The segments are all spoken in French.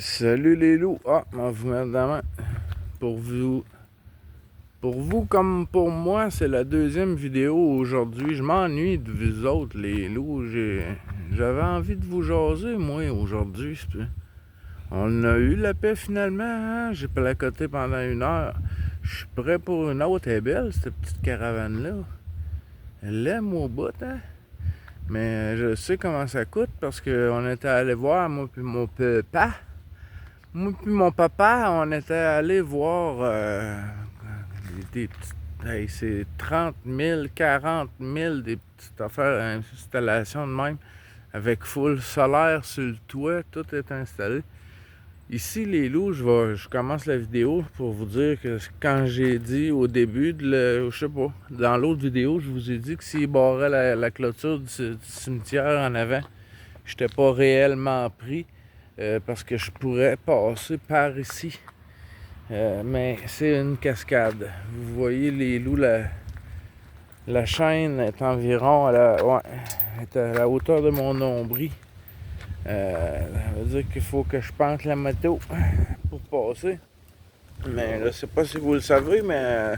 Salut les loups. On vous mettre la main. Pour vous, pour vous comme pour moi, c'est la deuxième vidéo aujourd'hui. Je m'ennuie de vous autres les loups. J'avais envie de vous jaser moi aujourd'hui. On a eu la paix finalement. Hein? J'ai placoté pendant 1 heure. Je suis prêt pour une autre. Elle est belle cette petite caravane-là. Elle l'aime au bout, hein? Mais je sais comment ça coûte parce qu'on était allé voir, moi puis mon papa. Moi puis mon papa, on était allé voir des petites... Hey, c'est 30 000, 40 000, des petites affaires, installations de même, avec full solaire sur le toit, tout est installé. Ici, les loups, je commence la vidéo pour vous dire que quand j'ai dit au début, je sais pas, dans l'autre vidéo, je vous ai dit que s'ils barraient la clôture du cimetière en avant, j'étais pas réellement pris. Parce que je pourrais passer par ici. Mais c'est une cascade. Vous voyez les loups, la chaîne est environ est à la hauteur de mon nombril. Ça veut dire qu'il faut que je pente la moto pour passer. Mais je ne sais pas si vous le savez, mais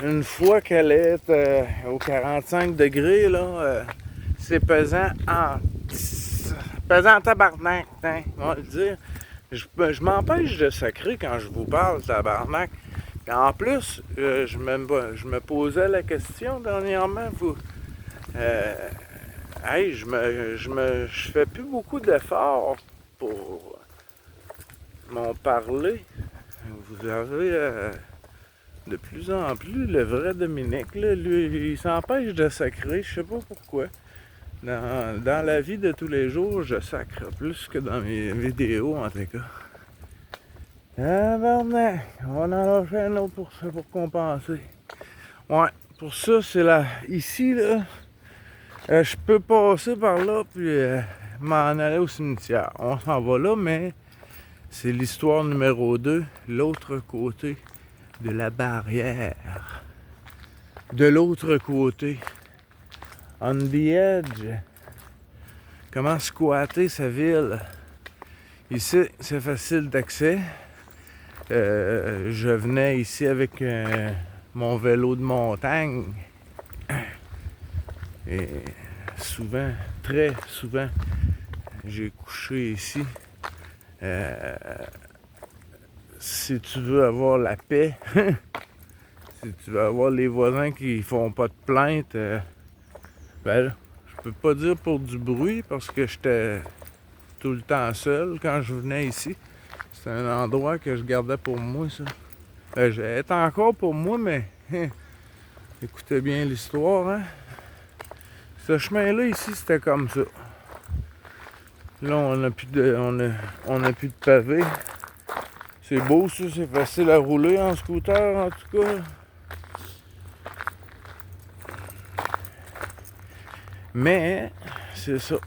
une fois qu'elle est aux 45 degrés, là, c'est pesant en tabarnak, hein, on va le dire. Je m'empêche de sacrer quand je vous parle, tabarnak. Et en plus, je me posais la question dernièrement, hey, je fais plus beaucoup d'efforts pour m'en parler. Vous avez de plus en plus le vrai Dominique, là, lui, il s'empêche de sacrer, je sais pas pourquoi. Dans la vie de tous les jours, je sacre plus que dans mes vidéos, en tout cas. On va en lâcher un autre pour ça, pour compenser. Ouais, pour ça, c'est là. Ici, là, je peux passer par là, puis m'en aller au cimetière. On s'en va là, mais c'est l'histoire numéro 2, l'autre côté de la barrière. De l'autre côté. On the edge. Comment squatter sa ville. Ici, c'est facile d'accès. Je venais ici avec mon vélo de montagne. Et souvent, très souvent, j'ai couché ici. Si tu veux avoir la paix, si tu veux avoir les voisins qui font pas de plainte, ben là, je peux pas dire pour du bruit parce que j'étais tout le temps seul quand je venais ici. C'est un endroit que je gardais pour moi, ça. J'étais encore pour moi, mais écoutez bien l'histoire, hein. Ce chemin-là ici, c'était comme ça. Là, on n'a plus de pavé. C'est beau, ça, c'est facile à rouler en scooter, en tout cas. Mais, c'est ça.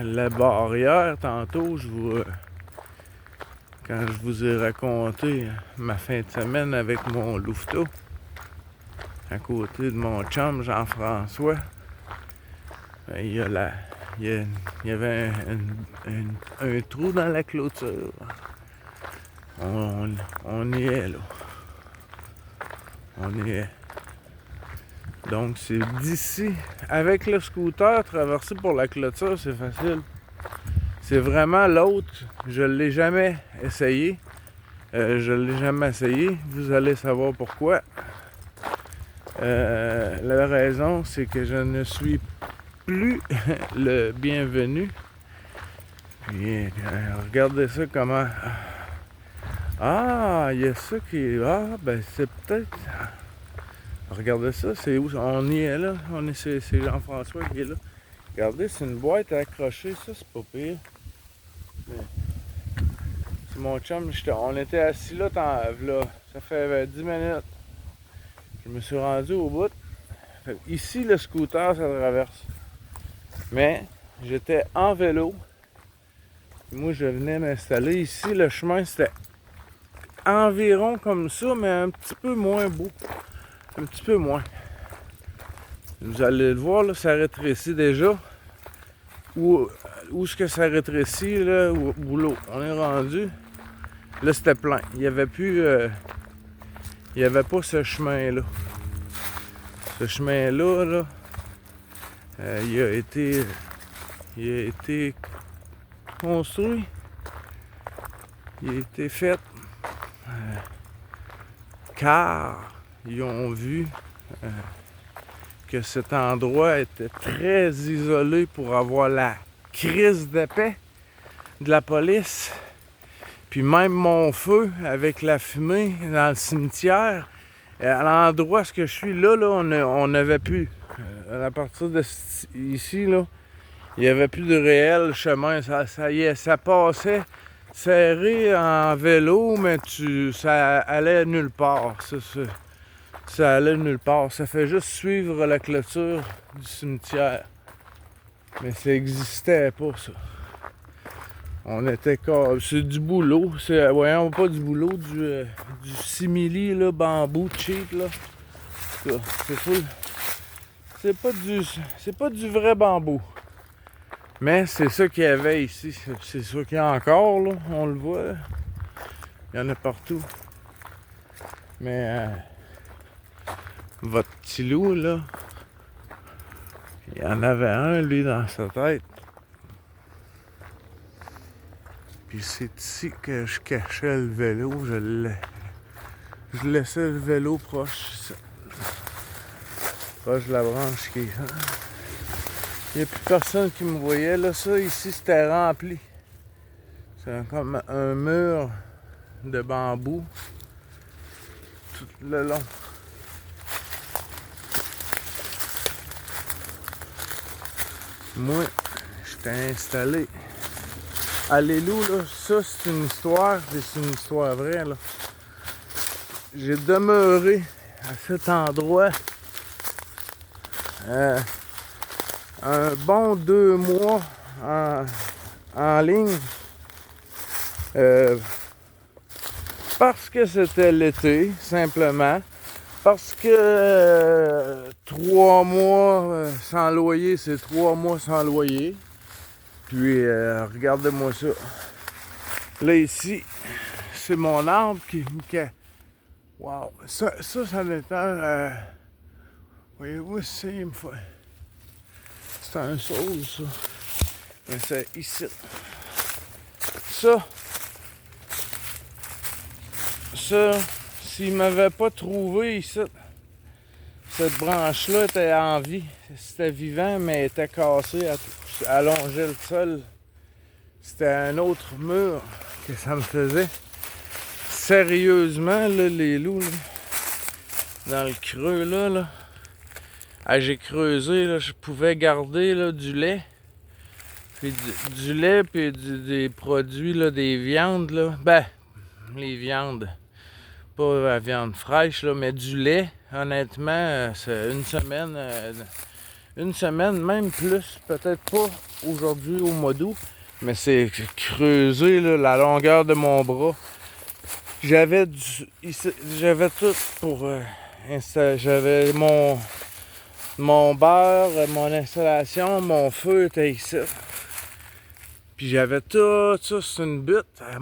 La barrière, tantôt, quand je vous ai raconté ma fin de semaine avec mon louveteau, à côté de mon chum Jean-François, il y avait un trou dans la clôture. On y est, là. On y est. Donc, c'est d'ici. Avec le scooter, traverser pour la clôture, c'est facile. C'est vraiment l'autre. Je ne l'ai jamais essayé. Vous allez savoir pourquoi. La raison, c'est que je ne suis plus le bienvenu. Puis, regardez ça comment... Ah, il y a ça qui... Ah, ben c'est peut-être... Regardez ça, c'est où? On y est là. C'est Jean-François qui est là. Regardez, c'est une boîte accrochée, ça, c'est pas pire. C'est mon chum, on était assis là, ça fait 10 minutes. Je me suis rendu au bout. Ici, le scooter, ça traverse. Mais j'étais en vélo. Moi, je venais m'installer. Ici, le chemin, c'était environ comme ça, mais un petit peu moins beau. Un petit peu moins. Vous allez le voir, là, ça rétrécit déjà. Où où est-ce que ça rétrécit, là, où l'eau, on est rendu, là, c'était plein. Il n'y avait plus... il n'y avait pas ce chemin-là. Ce chemin-là, là, il a été construit. Il a été fait car ils ont vu que cet endroit était très isolé pour avoir la crise de paix de la police. Puis même mon feu avec la fumée dans le cimetière, à l'endroit où je suis là, on n'avait plus. À partir de ici, là, il n'y avait plus de réel chemin. Ça y est, ça passait serré en vélo, mais ça allait nulle part. Ça allait nulle part. Ça fait juste suivre la clôture du cimetière. Mais ça n'existait pas, ça. On était comme... C'est du boulot. Voyons, pas du boulot, du simili, là, bambou cheap, là. C'est full. C'est pas du vrai bambou. Mais c'est ça qu'il y avait ici. C'est ça qu'il y a encore, là. On le voit. Là. Il y en a partout. Mais votre petit loup, là, il y en avait un, lui, dans sa tête. Puis c'est ici que je cachais le vélo. Je laissais le vélo proche de la branche qui est là. Il n'y a plus personne qui me voyait. Là, ça, ici, c'était rempli. C'est comme un mur de bambou tout le long. Moi, j'étais installé. Alléluia, là, ça c'est une histoire vraie, là. J'ai demeuré à cet endroit un bon 2 mois en ligne parce que c'était l'été, simplement. Parce que 3 mois sans loyer, c'est 3 mois sans loyer. Puis, regardez-moi ça. Là, ici, c'est mon arbre qui... Wow! Ça m'est un... voyez-vous, c'est un saule, ça. Mais c'est ici. Ça, s'il m'avait pas trouvé ici, cette branche-là était en vie. C'était vivant, mais elle était cassée, allongeait le sol. C'était un autre mur que ça me faisait. Sérieusement, là, les loups, là, dans le creux, là, j'ai creusé, là, je pouvais garder là, du lait. Puis du lait, puis des produits, là, des viandes, là. Ben, les viandes. Pas la viande fraîche, là, mais du lait, honnêtement, c'est une semaine, même plus, peut-être pas aujourd'hui au mois d'août, mais c'est creusé, là, la longueur de mon bras. J'avais tout pour installer. J'avais mon beurre, mon installation, mon feu était ici. Puis j'avais tout ça, c'est une butte.